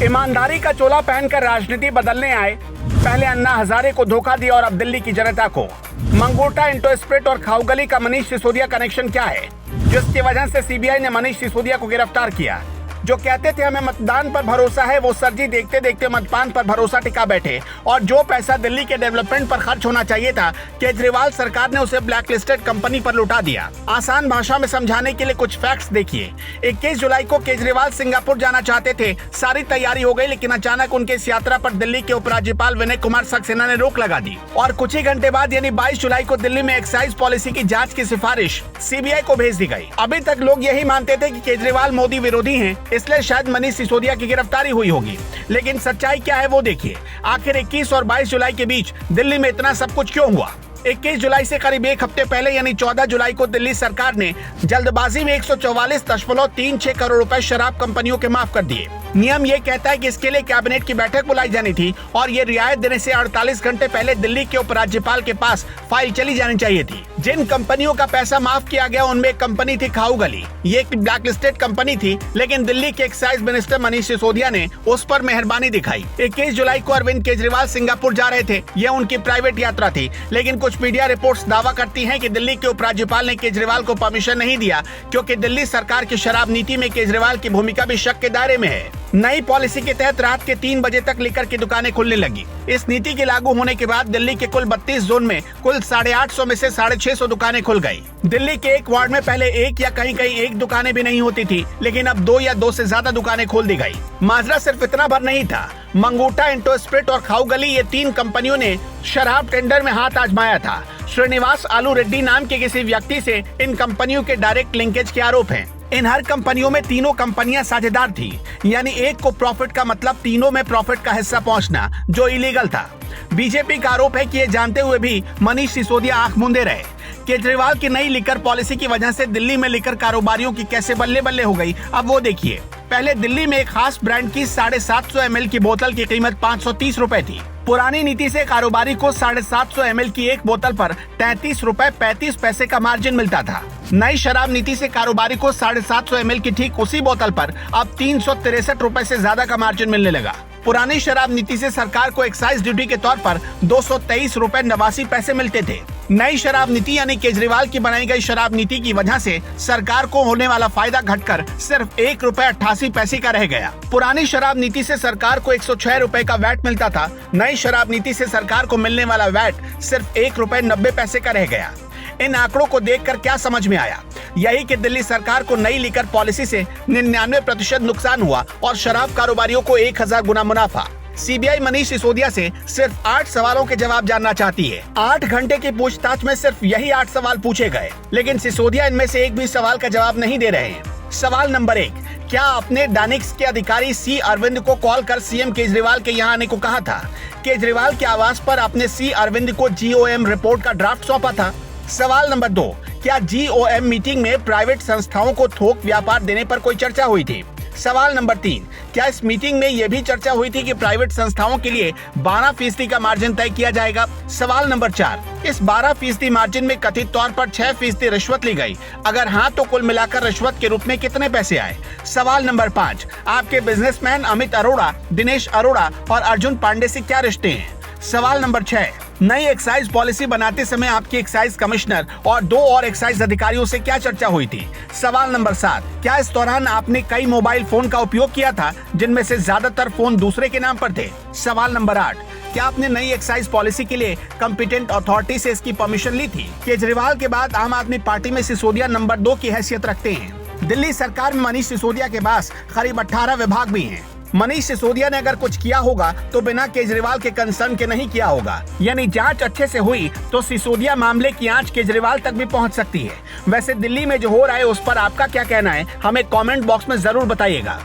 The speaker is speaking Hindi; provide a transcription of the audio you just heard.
ईमानदारी का चोला पहनकर राजनीति बदलने आए, पहले अन्ना हजारे को धोखा दिया और अब दिल्ली की जनता को। मंगोटा, इंटोस्प्रिट और खाऊगली का मनीष सिसोदिया कनेक्शन क्या है, जिसकी वजह से सीबीआई ने मनीष सिसोदिया को गिरफ्तार किया। जो कहते थे हमें मतदान पर भरोसा है, वो सरजी देखते देखते मतदान पर भरोसा टिका बैठे और जो पैसा दिल्ली के डेवलपमेंट पर खर्च होना चाहिए था, केजरीवाल सरकार ने उसे ब्लैकलिस्टेड कंपनी पर लुटा दिया। आसान भाषा में समझाने के लिए कुछ फैक्ट्स देखिए। 21 जुलाई को केजरीवाल सिंगापुर जाना चाहते थे, सारी तैयारी हो गई, लेकिन अचानक उनके इस यात्रा पर दिल्ली के उपराज्यपाल विनय कुमार सक्सेना ने रोक लगा दी और कुछ ही घंटे बाद यानी 22 जुलाई को दिल्ली में एक्साइज पॉलिसी की जाँच की सिफारिश सीबीआई को भेज दी गयी। अभी तक लोग यही मानते थे कि केजरीवाल मोदी विरोधी हैं, इसलिए शायद मनीष सिसोदिया की गिरफ्तारी हुई होगी, लेकिन सच्चाई क्या है वो देखिए। आखिर 21 और 22 जुलाई के बीच दिल्ली में इतना सब कुछ क्यों हुआ? 21 जुलाई से करीब एक हफ्ते पहले यानी 14 जुलाई को दिल्ली सरकार ने जल्दबाजी में 144.36 करोड़ रुपए शराब कंपनियों के माफ कर दिए। नियम ये कहता है कि इसके लिए कैबिनेट की बैठक बुलाई जानी थी और ये रियायत देने से 48 घंटे पहले दिल्ली के उपराज्यपाल के पास फाइल चली जानी चाहिए थी। जिन कंपनियों का पैसा माफ किया गया उनमें एक कंपनी थी खाऊगली। ये एक ब्लैकलिस्टेड कंपनी थी, लेकिन दिल्ली के एक्साइज मिनिस्टर मनीष सिसोदिया ने उस पर मेहरबानी दिखाई। 21 जुलाई को अरविंद केजरीवाल सिंगापुर जा रहे थे, यह उनकी प्राइवेट यात्रा थी, लेकिन कुछ मीडिया रिपोर्ट्स दावा करती हैं कि दिल्ली के उपराज्यपाल ने केजरीवाल को परमिशन नहीं दिया, क्योंकि दिल्ली सरकार की शराब नीति में केजरीवाल की भूमिका भी शक के दायरे में है। नई पॉलिसी के तहत रात के 3 बजे तक लिकर की दुकानें खुलने लगी। इस नीति के लागू होने के बाद दिल्ली के कुल 32 जोन में कुल 850 में से 650 दुकानें खुल गई। दिल्ली के एक वार्ड में पहले एक या कहीं कहीं एक दुकानें भी नहीं होती थी, लेकिन अब 2 या 2 से ज्यादा दुकानें खोल दी गई। माजरा सिर्फ इतना भर नहीं था, मंगोटा, इंटोस्प्रिट और खाऊगली ये 3 कंपनियों ने शराब टेंडर में हाथ आजमाया था। श्रीनिवास आलू रेड्डी नाम के किसी व्यक्ति से इन कंपनियों के डायरेक्ट लिंकेज के आरोप हैं। इन हर कंपनियों में तीनों कंपनियां साझेदार थी, यानी एक को प्रॉफिट का मतलब तीनों में प्रॉफिट का हिस्सा पहुंचना, जो इलीगल था। बीजेपी का आरोप है कि ये जानते हुए भी मनीष सिसोदिया आंख मूंदे रहे। केजरीवाल की नई लिकर पॉलिसी की वजह से दिल्ली में लिकर कारोबारियों की कैसे बल्ले बल्ले हो गई, अब वो देखिए। पहले दिल्ली में एक खास ब्रांड की 750 ml की बोतल की कीमत 530 रुपए थी। पुरानी नीति से कारोबारी को 750 ml की एक बोतल पर 33 रुपए 35 पैसे का मार्जिन मिलता था। नई शराब नीति से कारोबारी को 750 ml की ठीक उसी बोतल पर अब 363 रुपए से ज्यादा का मार्जिन मिलने लगा। पुरानी शराब नीति से सरकार को एक्साइज ड्यूटी के तौर पर 223 रुपए 89 पैसे मिलते थे। नई शराब नीति यानी केजरीवाल की बनाई गई शराब नीति की वजह से सरकार को होने वाला फायदा घटकर सिर्फ 1 रुपए 88 पैसे का रह गया। पुरानी शराब नीति से सरकार को 106 रुपए का वैट मिलता था, नई शराब नीति से सरकार को मिलने वाला वैट सिर्फ 1 रुपए 90 पैसे का रह गया। इन आंकड़ों को देखकर क्या समझ में आया? यही कि दिल्ली सरकार को नई लिकर पॉलिसी से 99% नुकसान हुआ और शराब कारोबारियों को 1000 गुना मुनाफा। सीबीआई मनीष सिसोदिया से सिर्फ 8 सवालों के जवाब जानना चाहती है। 8 घंटे की पूछताछ में सिर्फ यही 8 सवाल पूछे गए, लेकिन सिसोदिया इनमें से एक भी सवाल का जवाब नहीं दे रहे हैं। सवाल नंबर 1, क्या आपने डानिक्स के अधिकारी सी अरविंद को कॉल कर सीएम केजरीवाल के यहाँ आने को कहा था? केजरीवाल के आवास पर आपने सी अरविंद को जीओएम रिपोर्ट का ड्राफ्ट सौंपा था? सवाल नंबर 2, क्या जीओएम मीटिंग में प्राइवेट संस्थाओं को थोक व्यापार देने पर कोई चर्चा हुई थी? सवाल नंबर 3, क्या इस मीटिंग में यह भी चर्चा हुई थी कि प्राइवेट संस्थाओं के लिए 12% का मार्जिन तय किया जाएगा? सवाल नंबर 4, इस 12% मार्जिन में कथित तौर पर 6% रिश्वत ली गई? अगर हाँ, तो कुल मिलाकर रिश्वत के रूप में कितने पैसे आए? सवाल नंबर 5, आपके बिजनेसमैन अमित अरोड़ा, दिनेश अरोड़ा और अर्जुन पांडे से क्या रिश्ते हैं? सवाल नंबर 6, नई एक्साइज पॉलिसी बनाते समय आपकी एक्साइज कमिश्नर और 2 और एक्साइज अधिकारियों से क्या चर्चा हुई थी? सवाल नंबर 7, क्या इस दौरान आपने कई मोबाइल फोन का उपयोग किया था, जिनमें से ज्यादातर फोन दूसरे के नाम पर थे? सवाल नंबर 8, क्या आपने नई एक्साइज पॉलिसी के लिए कॉम्पिटेंट अथॉरिटी से इसकी परमिशन ली थी? केजरीवाल के बाद आम आदमी पार्टी में सिसोदिया नंबर 2 की हैसियत रखते हैं। दिल्ली सरकार में मनीष सिसोदिया के पास करीब 18 विभाग भी हैं। मनीष सिसोदिया ने अगर कुछ किया होगा तो बिना केजरीवाल के कंसर्न के नहीं किया होगा, यानी जांच अच्छे से हुई तो सिसोदिया मामले की आंच केजरीवाल तक भी पहुंच सकती है। वैसे दिल्ली में जो हो रहा है उस पर आपका क्या कहना है, हमें कमेंट बॉक्स में जरूर बताइएगा।